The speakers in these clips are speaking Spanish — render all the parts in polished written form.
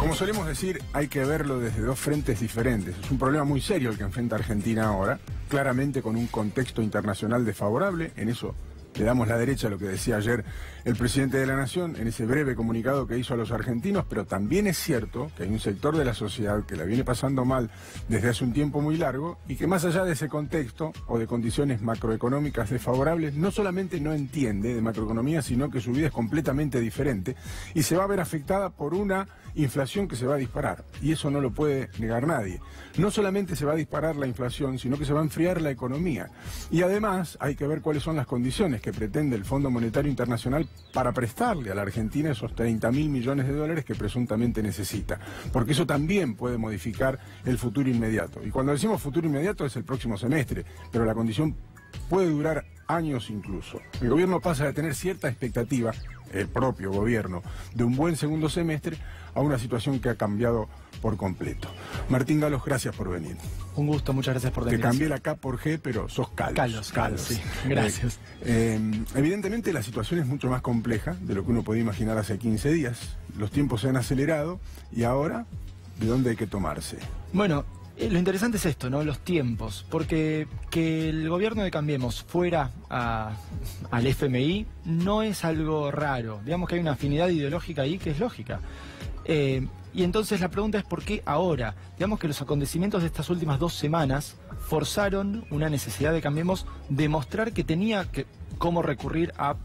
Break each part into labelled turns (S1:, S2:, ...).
S1: Como solemos decir, hay que verlo desde dos frentes diferentes. Es un problema muy serio el que enfrenta Argentina ahora, claramente con un contexto internacional desfavorable. En eso le damos la derecha a lo que decía ayer el presidente de la Nación en ese breve comunicado que hizo a los argentinos, pero también es cierto que hay un sector de la sociedad que la viene pasando mal desde hace un tiempo muy largo y que más allá de ese contexto o de condiciones macroeconómicas desfavorables, no solamente no entiende de macroeconomía, sino que su vida es completamente diferente y se va a ver afectada por una inflación que se va a disparar. Y eso no lo puede negar nadie. No solamente se va a disparar la inflación, sino que se va a enfriar la economía. Y además hay que ver cuáles son las condiciones que pretende el Fondo Monetario Internacional para prestarle a la Argentina esos 30.000 millones de dólares que presuntamente necesita. Porque eso también puede modificar el futuro inmediato. Y cuando decimos futuro inmediato es el próximo semestre, pero la condición puede durar años incluso. El gobierno pasa de tener cierta expectativa, el propio gobierno, de un buen segundo semestre a una situación que ha cambiado por completo. Martín Galos, gracias por venir.
S2: Un gusto, muchas gracias por venir.
S1: Te cambié la K por G, pero sos Calos.
S2: Calos, sí. Gracias.
S1: Evidentemente la situación es mucho más compleja de lo que uno podía imaginar hace 15 días. Los tiempos se han acelerado y ahora, ¿de dónde hay que tomarse?
S2: Bueno, lo interesante es esto, ¿no? Los tiempos, porque que el gobierno de Cambiemos fuera al FMI no es algo raro. Digamos que hay una afinidad ideológica ahí que es lógica. Y entonces la pregunta es ¿por qué ahora? Digamos que los acontecimientos de estas últimas 2 semanas forzaron una necesidad de Cambiemos demostrar que tenía cómo recurrir a,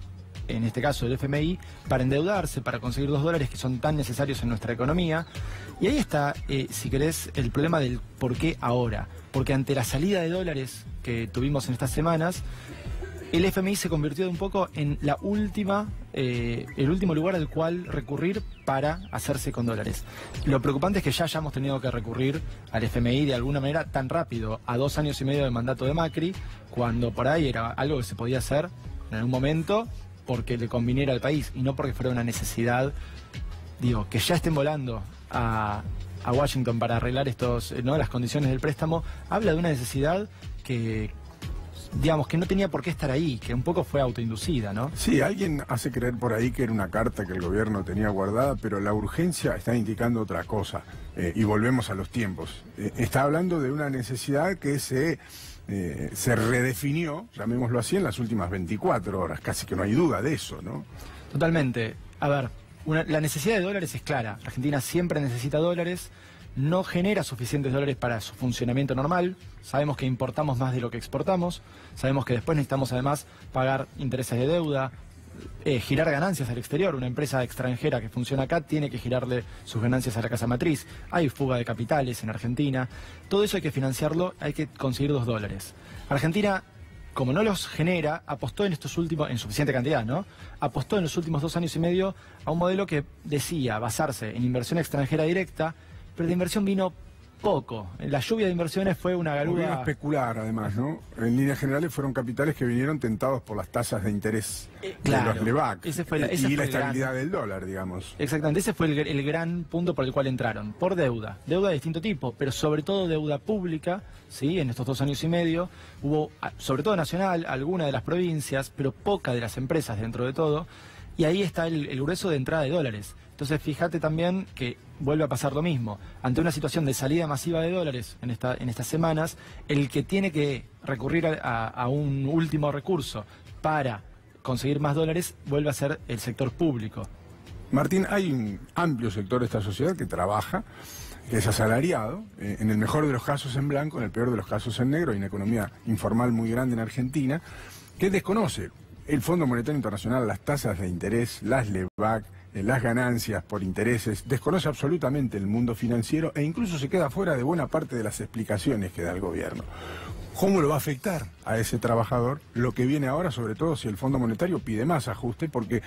S2: en este caso el FMI, para endeudarse, para conseguir los dólares que son tan necesarios en nuestra economía. Y ahí está, si querés, el problema del por qué ahora. Porque ante la salida de dólares que tuvimos en estas semanas, el FMI se convirtió un poco en el último lugar al cual recurrir para hacerse con dólares. Lo preocupante es que ya hayamos tenido que recurrir al FMI de alguna manera tan rápido, a 2 años y medio del mandato de Macri, cuando por ahí era algo que se podía hacer en algún momento porque le conviniera al país y no porque fuera una necesidad. Digo, que ya estén volando a Washington para arreglar las condiciones del préstamo, habla de una necesidad que, digamos, que no tenía por qué estar ahí, que un poco fue autoinducida, ¿no?
S1: Sí, alguien hace creer por ahí que era una carta que el gobierno tenía guardada, pero la urgencia está indicando otra cosa. Y volvemos a los tiempos. Está hablando de una necesidad que se redefinió, llamémoslo así, en las últimas 24 horas. Casi que no hay duda de eso, ¿no?
S2: Totalmente. A ver, la necesidad de dólares es clara. Argentina siempre necesita dólares. No genera suficientes dólares para su funcionamiento normal. Sabemos que importamos más de lo que exportamos. Sabemos que después necesitamos además pagar intereses de deuda, girar ganancias al exterior. Una empresa extranjera que funciona acá tiene que girarle sus ganancias a la casa matriz. Hay fuga de capitales en Argentina. Todo eso hay que financiarlo, hay que conseguir 2 dólares. Argentina, como no los genera, apostó en suficiente cantidad, ¿no? Apostó en los últimos 2 años y medio a un modelo que decía basarse en inversión extranjera directa, pero de inversión vino poco. La lluvia de inversiones fue una galuga.
S1: Vino a especular, además, ¿no? En líneas generales fueron capitales que vinieron tentados por las tasas de interés de los LEBAC y la estabilidad del dólar, digamos.
S2: Exactamente, ese fue el gran punto por el cual entraron. Por deuda de distinto tipo, pero sobre todo deuda pública, ¿sí? En estos 2 años y medio hubo, sobre todo nacional, alguna de las provincias, pero poca de las empresas dentro de todo, y ahí está el grueso de entrada de dólares. Entonces fíjate también que vuelve a pasar lo mismo. Ante una situación de salida masiva de dólares en estas semanas, el que tiene que recurrir a un último recurso para conseguir más dólares vuelve a ser el sector público.
S1: Martín, hay un amplio sector de esta sociedad que trabaja, que es asalariado, en el mejor de los casos en blanco, en el peor de los casos en negro. Hay una economía informal muy grande en Argentina que desconoce el Fondo Monetario Internacional, las tasas de interés, las LEBAC, las ganancias por intereses, desconoce absolutamente el mundo financiero e incluso se queda fuera de buena parte de las explicaciones que da el gobierno. ¿Cómo lo va a afectar a ese trabajador lo que viene ahora, sobre todo si el Fondo Monetario pide más ajuste? Porque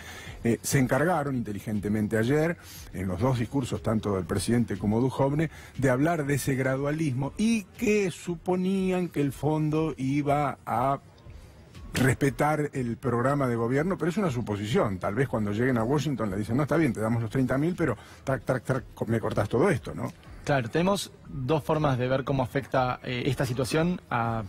S1: se encargaron inteligentemente ayer, en los 2 discursos, tanto del presidente como Duhovne, de hablar de ese gradualismo y que suponían que el fondo iba a respetar el programa de gobierno, pero es una suposición. Tal vez cuando lleguen a Washington le dicen, no, está bien, te damos los 30.000, pero me cortás todo esto, ¿no?
S2: Claro, tenemos dos formas de ver cómo afecta esta situación a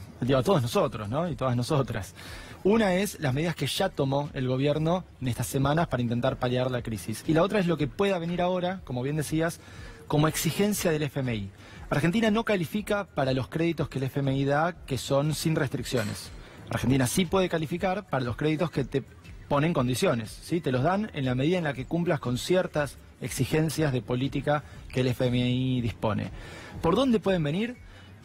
S2: todos nosotros, ¿no? Y todas nosotras. Una es las medidas que ya tomó el gobierno en estas semanas para intentar paliar la crisis. Y la otra es lo que pueda venir ahora, como bien decías, como exigencia del FMI. Argentina no califica para los créditos que el FMI da, que son sin restricciones. Argentina sí puede calificar para los créditos que te ponen condiciones, ¿sí? Te los dan en la medida en la que cumplas con ciertas exigencias de política que el FMI dispone. ¿Por dónde pueden venir?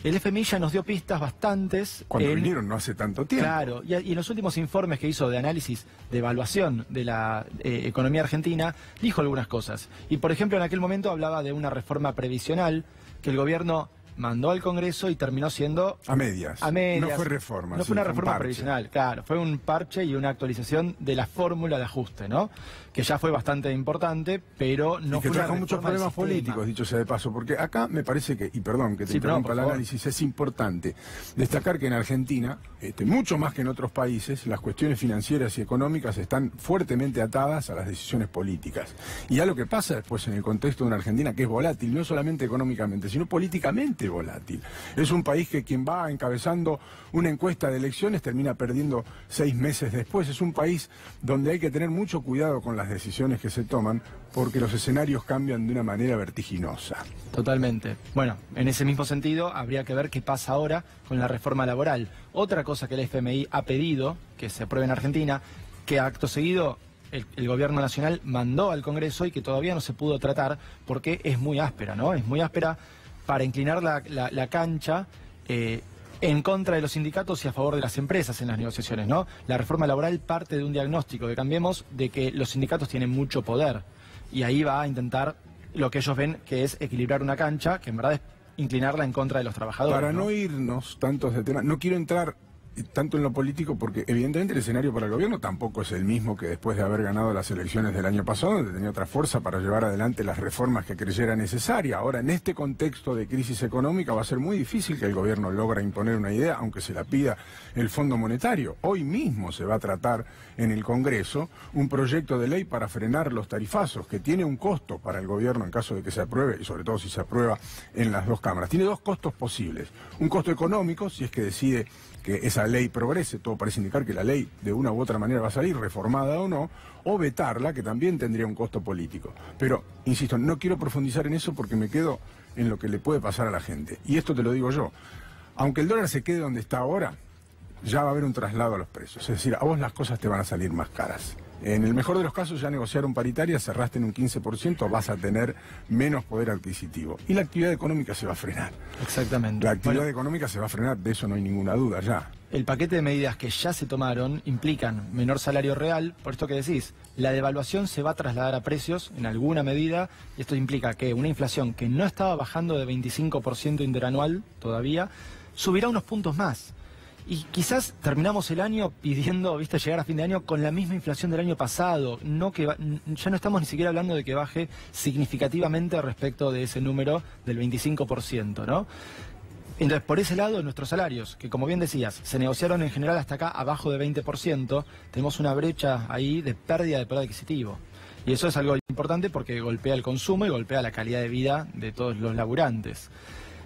S2: El FMI ya nos dio pistas bastantes.
S1: Cuando vinieron no hace tanto tiempo.
S2: Claro, y en los últimos informes que hizo de análisis, de evaluación de la economía argentina, dijo algunas cosas. Y por ejemplo, en aquel momento hablaba de una reforma previsional que el gobierno mandó al Congreso y terminó siendo...
S1: A medias.
S2: A medias.
S1: No fue reforma.
S2: No fue una reforma previsional, claro. Fue un parche y una actualización de la fórmula de ajuste, ¿no? Que ya fue bastante importante, pero no fue una reforma. Y que trajo muchos problemas políticos, dicho sea de paso. Porque acá me parece que, y perdón que te interrumpa el análisis, es importante destacar que en Argentina, mucho más que en otros países, las cuestiones financieras y económicas están fuertemente atadas a las decisiones políticas. Y a lo que pasa después en el contexto de una Argentina que es volátil, no solamente económicamente, sino políticamente volátil. Es un país que quien va encabezando una encuesta de elecciones termina perdiendo 6 meses después. Es un país donde hay que tener mucho cuidado con las decisiones que se toman porque los escenarios cambian de una manera vertiginosa. Totalmente. Bueno, en ese mismo sentido habría que ver qué pasa ahora con la reforma laboral. Otra cosa que el FMI ha pedido que se apruebe en Argentina, que acto seguido el gobierno nacional mandó al Congreso y que todavía no se pudo tratar porque es muy áspera, ¿no? Es muy áspera para inclinar la cancha en contra de los sindicatos y a favor de las empresas en las negociaciones, ¿no? La reforma laboral parte de un diagnóstico de Cambiemos de que los sindicatos tienen mucho poder y ahí va a intentar lo que ellos ven que es equilibrar una cancha, que en verdad es inclinarla en contra de los trabajadores.
S1: Para no irnos tantos de tema, no quiero entrar tanto en lo político porque evidentemente el escenario para el gobierno tampoco es el mismo que después de haber ganado las elecciones del año pasado, donde tenía otra fuerza para llevar adelante las reformas que creyera necesaria. Ahora, en este contexto de crisis económica va a ser muy difícil que el gobierno logre imponer una idea, aunque se la pida el Fondo Monetario. Hoy mismo se va a tratar en el Congreso un proyecto de ley para frenar los tarifazos, que tiene un costo para el gobierno en caso de que se apruebe, y sobre todo si se aprueba en las dos cámaras. Tiene dos costos posibles. Un costo económico, si es que decide que esa ley progrese, todo parece indicar que la ley de una u otra manera va a salir, reformada o no, o vetarla, que también tendría un costo político. Pero, insisto, no quiero profundizar en eso porque me quedo en lo que le puede pasar a la gente. Y esto te lo digo yo, aunque el dólar se quede donde está ahora, ya va a haber un traslado a los precios. Es decir, a vos las cosas te van a salir más caras. En el mejor de los casos ya negociaron paritaria, cerraste en un 15%, vas a tener menos poder adquisitivo. Y la actividad económica se va a frenar.
S2: Exactamente.
S1: La actividad económica se va a frenar, de eso no hay ninguna duda ya.
S2: El paquete de medidas que ya se tomaron implican menor salario real, por esto que decís, la devaluación se va a trasladar a precios en alguna medida, y esto implica que una inflación que no estaba bajando de 25% interanual todavía, subirá unos puntos más. Y quizás terminamos el año pidiendo, viste, llegar a fin de año con la misma inflación del año pasado, ya no estamos ni siquiera hablando de que baje significativamente respecto de ese número del 25%, ¿no? Entonces, por ese lado, nuestros salarios, que como bien decías, se negociaron en general hasta acá abajo de 20%, tenemos una brecha ahí de pérdida de poder adquisitivo. Y eso es algo importante porque golpea el consumo y golpea la calidad de vida de todos los laburantes.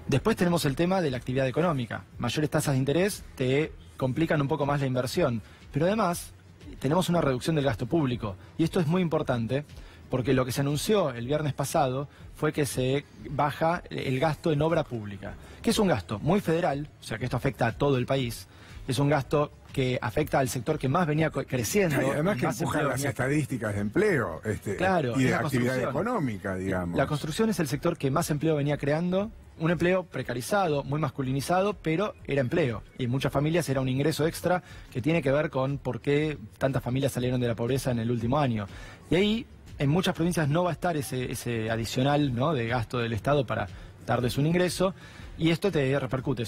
S2: Después tenemos el tema de la actividad económica. Mayores tasas de interés te complican un poco más la inversión. Pero además, tenemos una reducción del gasto público. Y esto es muy importante porque lo que se anunció el viernes pasado fue que se baja el gasto en obra pública, que es un gasto muy federal, o sea que esto afecta a todo el país. Es un gasto que afecta al sector que más venía creciendo.
S1: Y además que empujan las estadísticas de empleo
S2: claro,
S1: y de actividad económica, digamos.
S2: La construcción es el sector que más empleo venía creando, un empleo precarizado, muy masculinizado, pero era empleo. Y en muchas familias era un ingreso extra que tiene que ver con por qué tantas familias salieron de la pobreza en el último año. Y ahí, en muchas provincias no va a estar ese adicional, ¿no?, de gasto del Estado para darles un ingreso. Y esto te repercute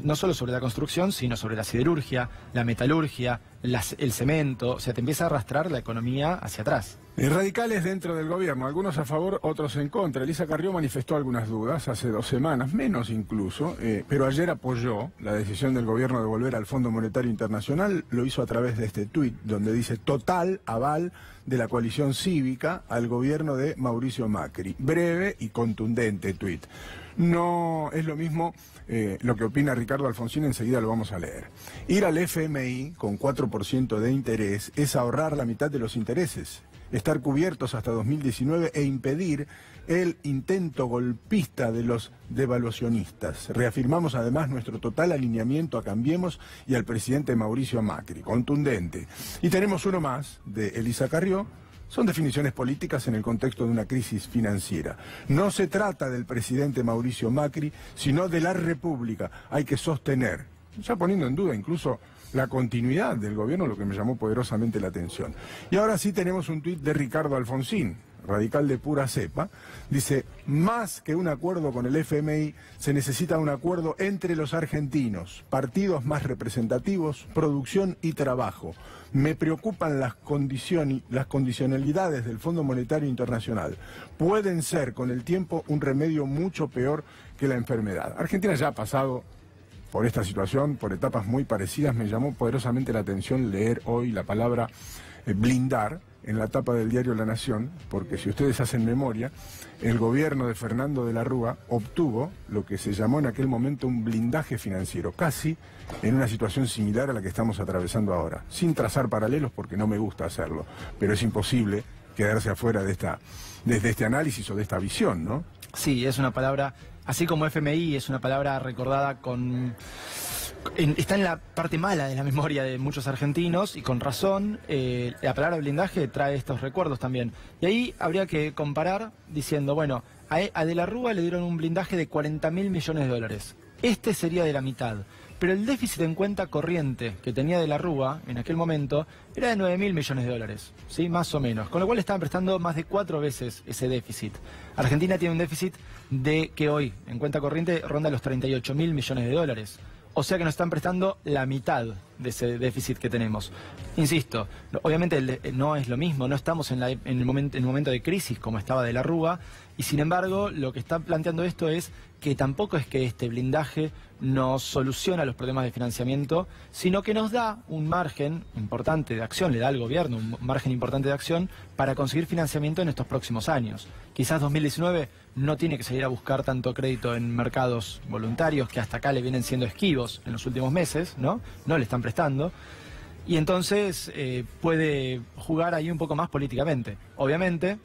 S2: no solo sobre la construcción, sino sobre la siderurgia, la metalurgia, el cemento. O sea, te empieza a arrastrar la economía hacia atrás.
S1: Radicales dentro del gobierno, algunos a favor, otros en contra. Elisa Carrió manifestó algunas dudas hace 2 semanas, menos incluso, pero ayer apoyó la decisión del gobierno de volver al Fondo Monetario Internacional. Lo hizo a través de este tuit donde dice total aval de la coalición cívica al gobierno de Mauricio Macri. Breve y contundente tuit. No es lo mismo lo que opina Ricardo Alfonsín, enseguida lo vamos a leer. Ir al FMI con 4% de interés es ahorrar la mitad de los intereses, estar cubiertos hasta 2019 e impedir el intento golpista de los devaluacionistas. Reafirmamos además nuestro total alineamiento a Cambiemos y al presidente Mauricio Macri. Contundente. Y tenemos uno más, de Elisa Carrió. Son definiciones políticas en el contexto de una crisis financiera. No se trata del presidente Mauricio Macri, sino de la República. Hay que sostener, ya poniendo en duda incluso la continuidad del gobierno, lo que me llamó poderosamente la atención. Y ahora sí tenemos un tuit de Ricardo Alfonsín, radical de pura cepa. Dice, más que un acuerdo con el FMI, se necesita un acuerdo entre los argentinos, partidos más representativos, producción y trabajo. Me preocupan las condicionalidades del Fondo Monetario Internacional. Pueden ser con el tiempo un remedio mucho peor que la enfermedad. Argentina ya ha pasado por esta situación, por etapas muy parecidas. Me llamó poderosamente la atención leer hoy la palabra blindar en la tapa del diario La Nación, porque si ustedes hacen memoria, el gobierno de Fernando de la Rúa obtuvo lo que se llamó en aquel momento un blindaje financiero, casi en una situación similar a la que estamos atravesando ahora, sin trazar paralelos porque no me gusta hacerlo, pero es imposible quedarse afuera de este análisis o de esta visión, ¿no? Sí, es una palabra, así como FMI, es una palabra recordada con... está en la parte mala de la memoria de muchos argentinos y con razón. La palabra blindaje trae estos recuerdos también. Y ahí habría que comparar diciendo, bueno, a De la Rúa le dieron un blindaje de 40.000 millones de dólares. Este sería de la mitad. Pero el déficit en cuenta corriente que tenía De la Rúa en aquel momento era de 9.000 millones de dólares, ¿sí? Más o menos. Con lo cual estaban prestando más de 4 veces ese déficit. Argentina tiene un déficit de que hoy en cuenta corriente ronda los 38.000 millones de dólares. O sea que nos están prestando la mitad de ese déficit que tenemos. Insisto, obviamente no es lo mismo, no estamos en el momento de crisis como estaba De la Rúa, y sin embargo lo que está planteando esto es que tampoco es que este blindaje nos soluciona los problemas de financiamiento, sino que nos da un margen importante de acción, le da al gobierno un margen importante de acción para conseguir financiamiento en estos próximos años. Quizás 2019 no tiene que salir a buscar tanto crédito en mercados voluntarios que hasta acá le vienen siendo esquivos en los últimos meses, ¿no? No le están prestando. Y entonces puede jugar ahí un poco más políticamente. Obviamente,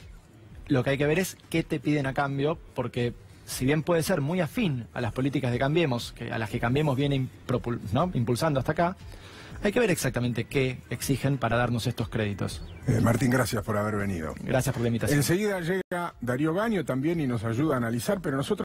S1: lo que hay que ver es qué te piden a cambio, porque si bien puede ser muy afín a las políticas de Cambiemos, a las que Cambiemos viene impulsando hasta acá, hay que ver exactamente qué exigen para darnos estos créditos. Martín, gracias por haber venido. Gracias por la invitación. Enseguida llega Darío Gaño también y nos ayuda a analizar, pero nosotros...